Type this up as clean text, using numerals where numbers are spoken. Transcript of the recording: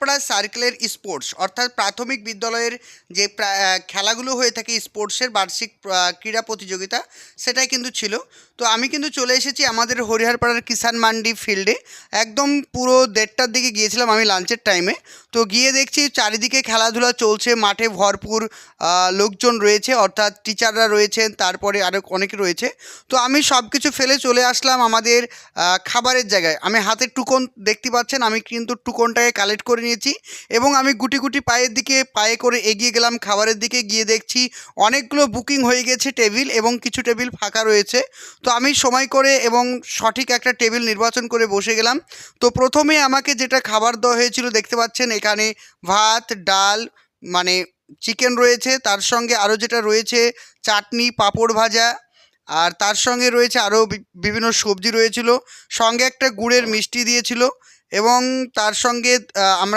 হরিহরপাড়া সার্কেলের স্পোর্টস অর্থাৎ প্রাথমিক বিদ্যালয়ের যে খেলাগুলো হয়ে থাকে স্পোর্টসের বার্ষিক ক্রীড়া প্রতিযোগিতা সেটাই কিন্তু ছিল। তো আমি কিন্তু চলে এসেছি আমাদের হরিহরপাড়ার কিষাণ মান্ডি ফিল্ডে। একদম পুরো 1:30টার দিকে গিয়েছিলাম আমি লাঞ্চের টাইমে। তো গিয়ে দেখছি চারিদিকে খেলাধুলা চলছে, মাঠে ভরপুর লোকজন রয়েছে, অর্থাৎ টিচাররা রয়েছেন, তারপরে আরও অনেকে রয়েছে। তো আমি সব কিছু ফেলে চলে আসলাম আমাদের খাবারের জায়গায়। আমি হাতে টুকন দেখতে পাচ্ছেন, আমি কিন্তু টুকনটাকে কালেক্ট করে নিয়েছি এবং আমি গুটি গুটি পায়ে করে এগিয়ে গেলাম খাবারের দিকে। গিয়ে দেখছি অনেকগুলো বুকিং হয়ে গেছে টেবিল এবং কিছু টেবিল ফাঁকা রয়েছে। তো আমি সময় করে এবং সঠিক একটা টেবিল নির্বাচন করে বসে গেলাম। তো প্রথমে আমাকে যেটা খাবার দেওয়া হয়েছিল দেখতে পাচ্ছেন এখানে ভাত, ডাল, মানে চিকেন রয়েছে, তার সঙ্গে আরও যেটা রয়েছে চাটনি, পাঁপড় ভাজা, আর তার সঙ্গে রয়েছে আরও বিভিন্ন সবজি রয়েছিল, সঙ্গে একটা গুড়ের মিষ্টি দিয়েছিল এবং তার সঙ্গে আমরা